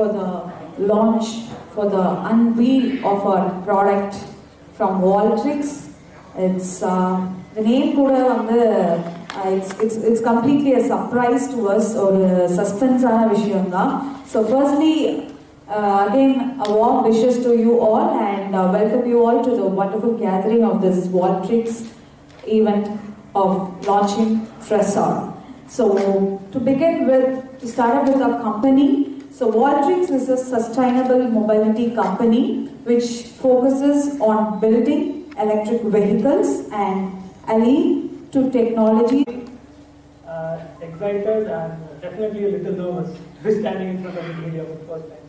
for the launch, for the unveil of our product from Walltrix. It's the name kuda it's completely a surprise to us or a suspense vishayam. So firstly, again a warm wishes to you all and welcome you all to the wonderful gathering of this Walltrix event of launching Tresor. So to begin with, to start up with our company, so Walltrix is a sustainable mobility company which focuses on building electric vehicles and ally to technology. Excited and definitely a little nervous standing in front of the media for the first time.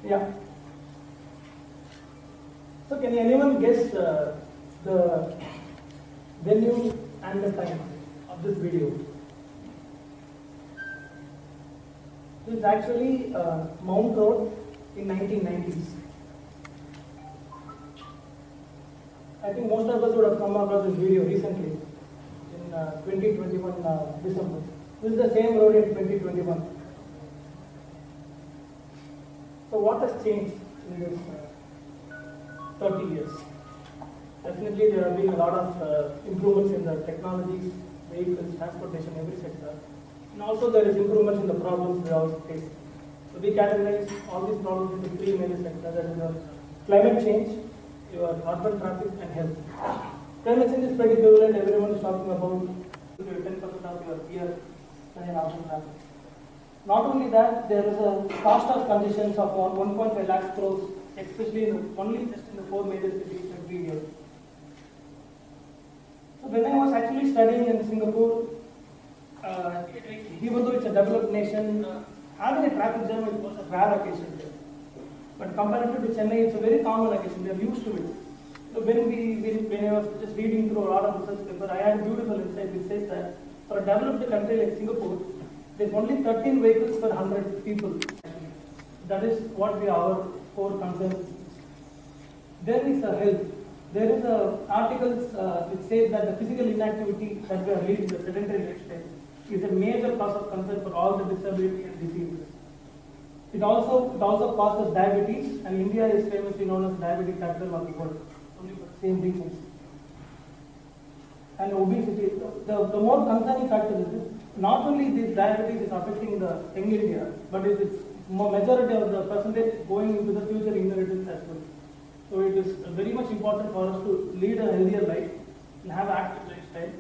Yeah. So can anyone guess the venue and the time of this video? This is actually Mount Road in 1990s. I think most of us would have come across this video recently in 2021 December. This is the same road in 2021. So what has changed in this 30 years? Definitely there have been a lot of improvements in the technologies, vehicles, transportation, every sector. And also there is improvements in the problems we also face. So we categorize all these problems into three major sectors, that is climate change, your urban traffic and health. Climate change is pretty prevalent, everyone is talking about 10% of your year in urban traffic. Not only that, there is a cost of congestions of 1.5 lakh crores, especially only just in the four major cities every year. So when I was actually studying in Singapore, even though it's a developed nation, having a traffic jam was a rare occasion there. But comparatively to Chennai, it's a very common occasion. They are used to it. So when I was just reading through a lot of research papers, I had a beautiful insight which says that for a developed country like Singapore, there's only 13 vehicles per 100 people. That is what our core concern. There is a health. There is articles which say that the physical inactivity that we are leading, the sedentary lifestyle, is a major cause of concern for all the disability and diseases. It also causes diabetes, and India is famously known as diabetic capital of the world, only for the same reasons. And obesity, the more concerning factor is this, not only this diabetes is affecting the young India, but it's majority of the percentage going into the future inheritance as well. So it is very much important for us to lead a healthier life and have an active lifestyle,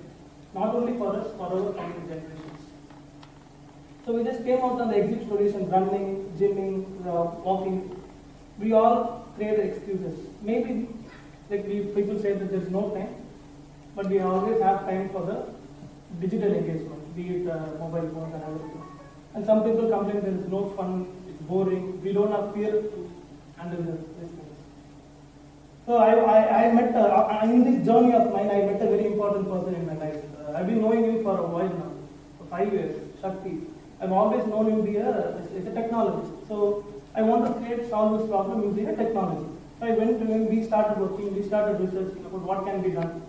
not only for us, for our coming generations. So we just came out on the exit solution, running, gymming, walking. We all create excuses. Maybe like people say that there is no time, but we always have time for the digital engagement, be it mobile phones and everything. And some people complain there is no fun, it's boring, we don't have fear to handle this things. So I met, in this journey of mine, I met a very important person in my life. I've been knowing him for a while now, for 5 years, Shakti. I've always known him to be a technologist. So I want to solve this problem using a technology. So I went to him, we started working, we started researching about what can be done.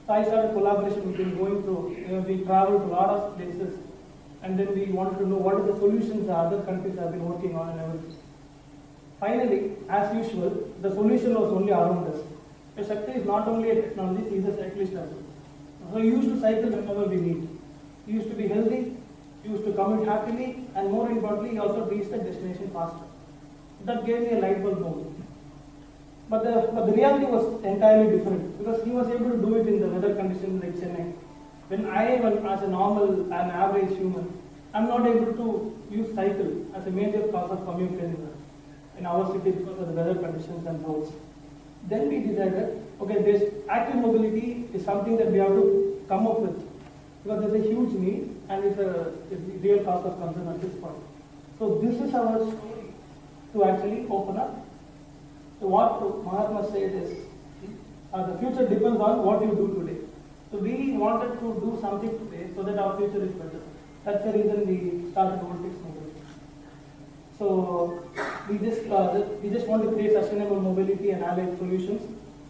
So I started collaboration with him, going through, we traveled to a lot of places, and then we wanted to know what are the solutions the other countries have been working on and everything. Finally, as usual, the solution was only around us. So Shakti is not only a technologist, he is a cyclist as well. So he used to cycle whenever we need. He used to be healthy, he used to commute happily, and more importantly, he also reached the destination faster. That gave me a light bulb moment. But the reality was entirely different, because he was able to do it in the weather conditions like Chennai. When I, as a normal and average human, I'm not able to use cycle as a major cause of commute in our city because of the weather conditions and roads. Then we decided, okay, this active mobility is something that we have to come up with, because there's a huge need and it's a real cause of concern at this point. So this is our story to actually open up. So what Mahatma said is, the future depends on what you do today. So we wanted to do something today so that our future is better. That's the reason we started Walltrix Mobility. So we just want to create sustainable mobility and allied solutions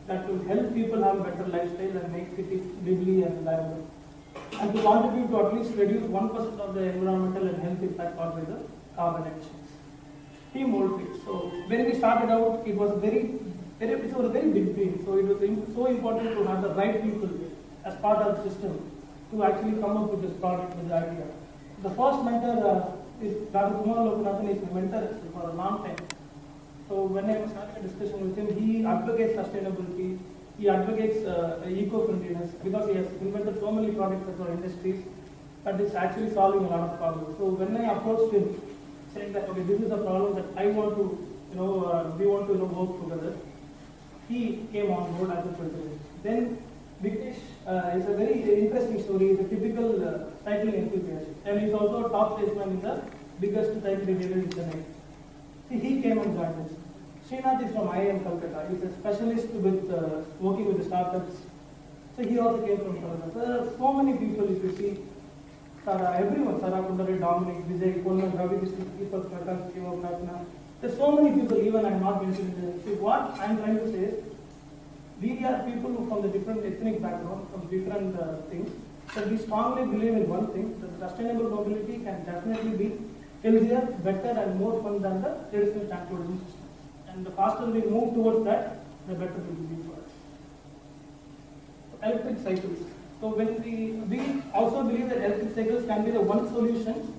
that will help people have a better lifestyle and make cities lively and reliable. And to contribute to at least reduce 1% of the environmental and health impact caused by the carbon emissions. Team Voltrix. So when we started out, it was a very big dream. So it was so important to have the right people as part of the system to actually come up with this product, with the idea. The first mentor is Dr. Kumar Lokanathan, is my mentor for a long time. So when I was having a discussion with him, he advocates sustainability, he advocates eco-friendliness, because he has invented so many products for industries that is actually solving a lot of problems. So when I approached him, saying that, okay, this is a problem that I want to, we want to work together, he came on board as a president. Then Vikesh is a very interesting story. He's a typical cycling enthusiast, and he's also a top salesman in the biggest cycling dealer in Chennai. See, he came and joined us. Srinath is from IIM Calcutta. He's a specialist with working with the startups. So he also came from Calcutta. There are so many people, if you see, everyone, Sarah Kundari, Dominic, Vijay, Coleman, Ravi, Deepak, Prakash, Kiva, there's so many people, even I'm not mentioning them. See, what I'm trying to say is, we are people who from the different ethnic background, from different things, so we strongly believe in one thing, that sustainable mobility can definitely be healthier, better and more fun than the traditional transportation system. And the faster we move towards that, the better it will be for us. Electric cycles. So when we also believe that electric cycles can be the one solution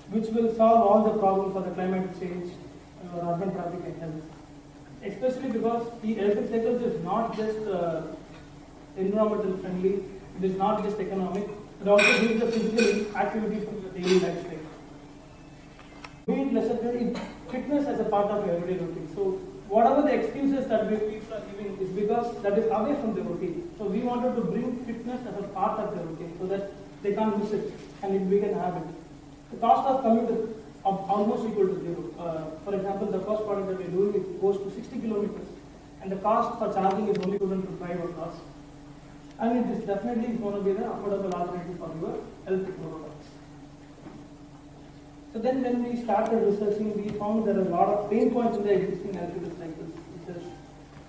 which will solve all the problems for the climate change, urban traffic and health. Especially because the electric cycles is not just environmental friendly, it is not just economic, it also gives the physical activity to your daily lifestyle. Be it lesser fitness as a part of your everyday routine. So whatever the excuses that we people are giving is because that is away from the routine. So we wanted to bring fitness as a part of the routine so that they can't miss it and it become a habit. The cost of commute is almost equal to zero. For example, the first product that we are doing is goes to 60 kilometers, and the cost for charging is only equivalent to drive across. And it is definitely going to be the affordable alternative for your electric products. So then when we started researching, we found there are a lot of pain points in the existing electrical cycles, which is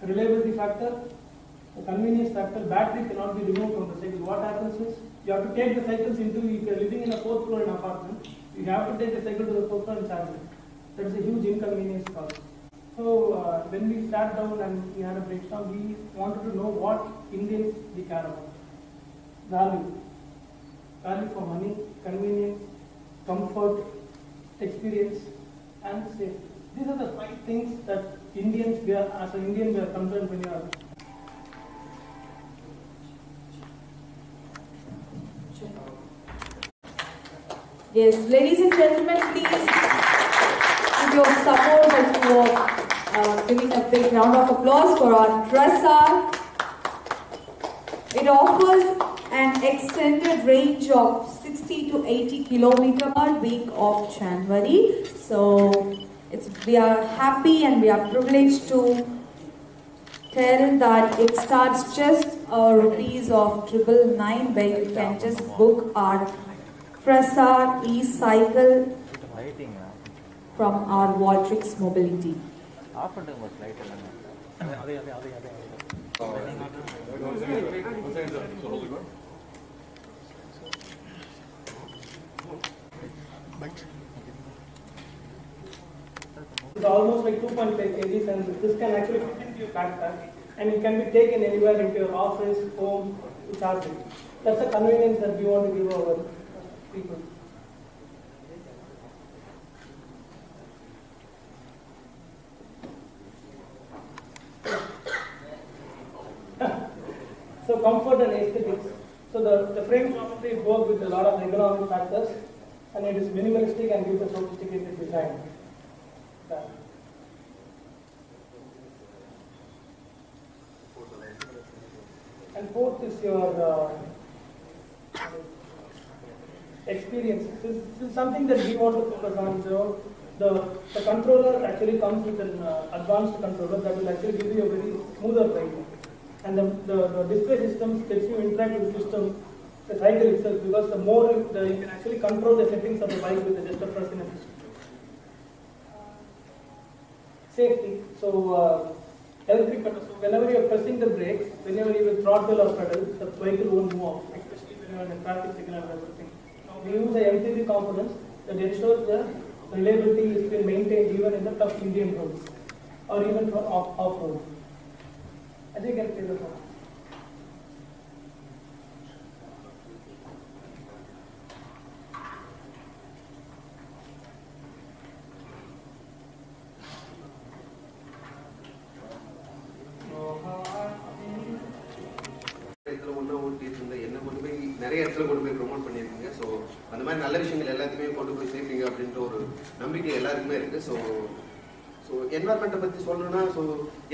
the reliability factor, the convenience factor. Battery cannot be removed from the cycle. What happens is, you have to take the cycles into, if you are living in a 4th floor in an apartment, you have to take the cycle to the 4th floor and charge it. That is a huge inconvenience cost. So when we sat down and we had a brainstorm, we wanted to know what Indians we care about. Value. Value for money, convenience, comfort, experience and safety. These are the 5 things that Indians, as an Indian, we are concerned when you are. Yes, ladies and gentlemen, please give your support and for giving a big round of applause for our TRESSAR. It offers an extended range of 60 to 80 kilometers per week of January. So we are happy and we are privileged to tell that it starts just rupees of 999, where you can just book our TRESSAR e-cycle from our Voltrix Mobility. It's almost like 2.5 kgs, and this can actually fit into your backpack, and it can be taken anywhere into your office, home, to charge it. That's the convenience that we want to give our people. So comfort and aesthetics. So the frame geometry works with a lot of ergonomic factors, and it is minimalistic and gives a sophisticated design. And fourth is your experience. This is something that we want to focus on. So the controller actually comes with an advanced controller that will actually give you a very smoother ride. And the display system lets you interact with the system, the cycle itself, because the more you can actually control the settings of the bike with just a press in a system. Safety. So electric pedal. So whenever you are pressing the brakes, whenever you will throttle or pedal, the vehicle won't move off, especially when you are in a traffic signal or something. Now we use the MCB components that ensures the reliability is been maintained even in the tough Indian roads or even for off-road. I think I can say that one. நிறைய இடத்துல கொண்டு போய் promote பண்ணியிருக்கீங்க. So அந்த மாதிரி நல்ல விஷயங்கள் எல்லாத்தையுமே கொண்டு போய் சேர்ப்பீங்க அப்படின்ற ஒரு நம்பிக்கை எல்லாருக்குமே இருக்குது. ஸோ என்வரன்மெண்ட்டை பற்றி சொல்லணும்னா ஸோ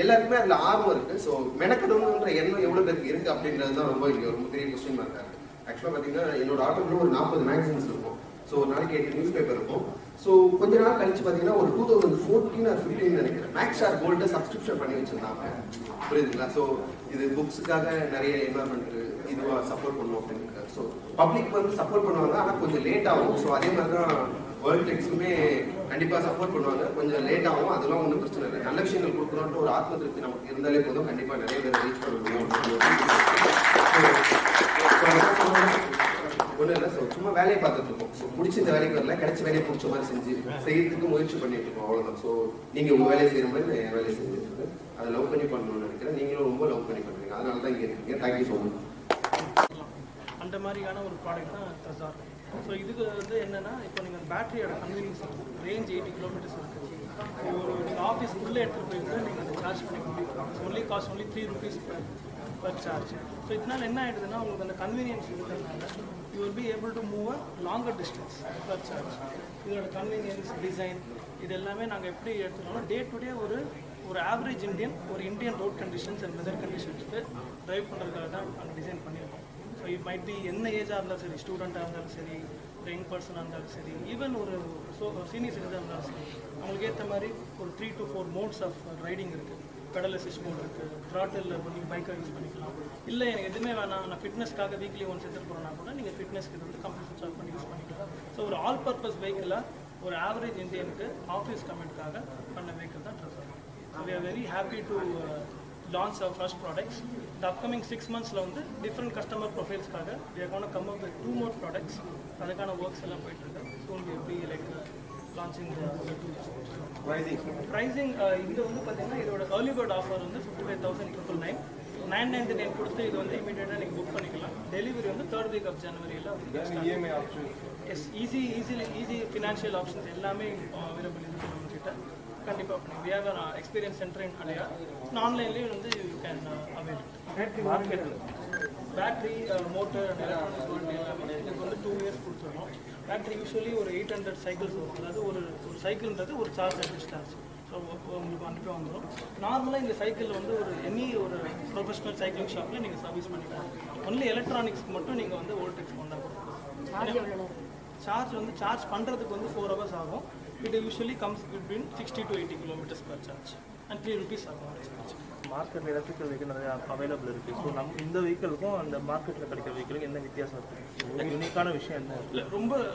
எல்லாருக்குமே அதில் ஆர்வம் இருக்குது. ஸோ மெனக்கடணுன்ற எண்ணம் எவ்வளோ பேருக்கு இருக்குது அப்படின்றது தான் ரொம்ப இங்கே ரொம்ப பெரிய கொஸ்டின் மார்க்காக இருக்குது. ஆக்சுவலாக பார்த்தீங்கன்னா என்னோட ஆட்டோவில் ஒரு 40 மேகசின்ஸ் இருக்கும். ஸோ ஒரு நாளைக்கு 8 நியூஸ் பேப்பர் இருக்கும். ஸோ கொஞ்ச நாள் கழிச்சு பார்த்தீங்கன்னா ஒரு 2014 or 15 நினைக்கிறேன் மேக்ஸ்டார் கோல்டை சப்ஸ்கிரிப்ஷன் பண்ணி வச்சுருந்தாங்க. புரியுதுங்களா? ஸோ இது புக்ஸுக்காக நிறைய என்வரன்மெண்ட் இதுவாக சப்போர்ட் பண்ணுவோம் அப்படின்னு. ஸோ பப்ளிக் வந்து சப்போர்ட் பண்ணுவாங்க, ஆனால் கொஞ்சம் லேட் ஆகும். ஸோ அதே மாதிரி தான் வேர்ல்ட் டெக்ஸுமே கண்டிப்பாக சப்போர்ட் பண்ணுவாங்க, கொஞ்சம் லேட் ஆகும். அதெல்லாம் ஒன்றும் பிரச்சனை இல்லை. நல்ல விஷயங்கள் கொடுக்கணுன்ட்டு ஒரு ஆத்ம திருப்தி நமக்கு இருந்தாலே போதும், கண்டிப்பாக நிறைய பேர் ரீச் பண்ண முடியும். ஒன்றும் இல்லை. ஸோ சும்மா வேலையை பார்த்துட்டு இருக்கோம். ஸோ பிடிச்ச இந்த வேலைக்கு வரல, கிடைச்ச வேலையை பிடிச்ச மாதிரி செய்யறதுக்கு முயற்சி பண்ணிட்டு இருக்கோம், அவ்வளோதான். ஸோ நீங்கள் உங்கள் வேலையை செய்கிற மாதிரி நான் என் வேலையை செஞ்சுட்டு இருக்கேன். அதை லவ் பண்ணி பண்ணணும்னு நினைக்கிறேன். நீங்களும் ரொம்ப லவ் பண்ணி பண்ணுறீங்க, அதனால தான் இங்கே இருக்கீங்க. Thank you so much. அந்த மாதிரியான ஒரு ப்ராடக்ட் தான் ட்ரெஸார். ஸோ இதுக்கு வந்து என்னென்னா, இப்போ நீங்கள் பேட்டரியோட கன்வீனியன்ஸ் ரேஞ்ச் 80 கிலோமீட்டர்ஸ் இருக்குது. ஒரு நீங்கள் ஆஃபீஸ்க்குள்ளே எடுத்துகிட்டு போய் நீங்கள் அதை சார்ஜ் பண்ணி முடியும். Only cost only 3 rupees per charge. So இதனால் என்ன ஆகிடுதுன்னா, உங்களுக்கு அந்த கன்வீனியன்ஸ் இருக்கிறதுனால you will be able to move a longer distance per charge. இதோட கன்வீனியன்ஸ், டிசைன் இது எல்லாமே நாங்கள் எப்படி எடுத்துக்கோன்னா, டே டு டே ஒரு average Indian road conditions and weather கண்டிஷன்ஸ்க்கு ட்ரைவ் பண்ணுறதுக்காக தான் நாங்கள் டிசைன் பண்ணியிருக்கோம். ஸோ இட் மைட் பி என்ன ஏஜாக இருந்தாலும் சரி, ஸ்டூடெண்ட்டாக இருந்தாலும் சரி, ஒரு யங் பர்சனாக இருந்தாலும் சரி, ஈவன் ஒரு சீனியர் சிட்டிசனாக இருந்தாலும் சரி, அவங்களுக்கு ஏற்ற மாதிரி ஒரு 3 to 4 மோட்ஸ் ஆஃப் ரைடிங் இருக்குது. பெடல் அசிஸ்ட் மோட் இருக்குது, த்ராட்டில் நீங்கள் பைக்கை யூஸ் பண்ணிக்கலாம். இல்லை எனக்கு எதுவுமே வேணாம், நான் ஃபிட்னஸ்க்காக வீக்லி ஒன்ஸ் எடுத்துகிட்டு போகிறேன்னா கூட நீங்கள் ஃபிட்னஸ்க்கு இது வந்து கம்ப்ளீட் ஸ்விட்ச் ஆஃப் பண்ணி யூஸ் பண்ணிக்கலாம். ஸோ ஒரு ஆல் பர்பஸ் வெஹிக்கிளாக ஒரு ஆவரேஜ் இந்தியனுக்கு ஆஃபீஸ் கமெண்ட்காக பண்ண வெஹிக்கிள் தான் ட்ரெஸார். We are very happy to launch our first products. The upcoming 6 months வந்து different customer profiles காக we are going to come up with 2 more products. அதுக்கான works எல்லாம் போயிட்டு இருக்கு. Soon we will be like launching the pricing. இது வந்து பார்த்தீங்கன்னா இதோட early bird offer வந்து 55,999. 999 கொடுத்து இது வந்து இமீடியட்டாக நீங்கள் புக் பண்ணிக்கலாம். டெலிவரி வந்து 3rd week of January-ல EMI option. Yes, easy financial options எல்லாமே அவைலபிள் இருக்குது நம்மகிட்ட. கண்டிப்பாக பண்ணுங்க. We have an experience center in Adaya. ஆன்லைன்லேயும் வந்து you can avail it. மார்க்கெட்டில் battery, motor and electronics warranty எல்லாமே இதுக்கு வந்து 2 years கொடுத்துருவோம். பேட்டரி யூஸ்வலி ஒரு 800 cycles வரும். அதாவது ஒரு சைக்கிள்ன்றது ஒரு சார்ஜ் அண்ட் டிஸ்சார்ஜ். ஸோ உங்களுக்கு அனுப்பி வந்துடும். நார்மலாக இந்த சைக்கிள் வந்து ஒரு ப்ரொஃபஷனல் சைக்கிளிங் ஷாப்பில் நீங்கள் சர்வீஸ் பண்ணிக்கலாம். ஒன்லி எலக்ட்ரானிக்ஸ்க்கு மட்டும் நீங்கள் வந்து வோல்டெக்ஸ் வந்தால் கொடுக்கும். சார்ஜ் பண்ணுறதுக்கு வந்து 4 hours ஆகும். It usually comes between 60 to 80 kilometers per charge and 3 rupees ஆகும். மார்க்கெட்டில் எலக்ட்ரிக்கல் வெஹிக்கிள் நிறைய அவைலபிள் இருக்குது. ஸோ இந்த வெஹிக்கிளுக்கும் அந்த மார்க்கெட்டில் கிடைக்கிற வெஹிக்கிளுக்கு என்ன வித்தியாசம் இருக்குது? யூனிக்கான விஷயம் என்ன? இல்லை,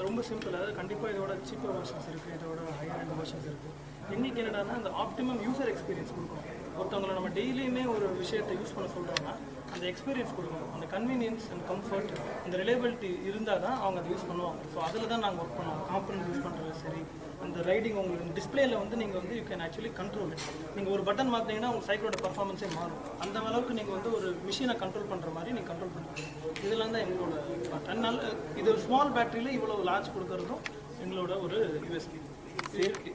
ரொம்ப சிம்பிள். அதாவது கண்டிப்பாக இதோட சீப்பர் வெர்ஷன்ஸ் இருக்குது, இதோட ஹையர் அண்ட் வெர்ஷன்ஸ் இருக்குது. எங்களுக்கு என்னடான்னா அந்த ஆப்டிமம் யூசர் எக்ஸ்பீரியன்ஸ் கொடுக்கணும். ஒருத்தவங்களை நம்ம டெய்லியுமே ஒரு விஷயத்தை யூஸ் பண்ண சொல்கிறோம்னா அந்த எக்ஸ்பீரியன்ஸ் கொடுக்கணும். அந்த கன்வீனியன்ஸ் அண்ட் கம்ஃபர்ட், அந்த ரிலையபிலிட்டி இருந்தால் தான் அவங்க அதை யூஸ் பண்ணுவாங்க. ஸோ அதில் தான் நாங்கள் ஒர்க் பண்ணுவோம். காம்பனன்ட் யூஸ் பண்ணுறது சரி, அந்த ரைடிங் உங்களுக்கு டிஸ்பிளேல வந்து நீங்கள் வந்து you can actually control it. நீங்கள் ஒரு பட்டன் மாற்றிங்கன்னா உங்கள் சைக்கிளோட பர்ஃபார்மன்ஸே மாறும். அந்த அளவுக்கு நீங்கள் வந்து ஒரு மிஷினை கண்ட்ரோல் பண்ணுற மாதிரி நீங்கள் கண்ட்ரோல் பண்ணுறீங்க. இதெல்லாம் தான் எங்களோட அதனால இது ஒரு ஸ்மால் பேட்டரியில் இவ்வளோ லார்ஜ் கொடுக்கறதும் எங்களோட ஒரு யூஎஸ்பி சேஃப்டி.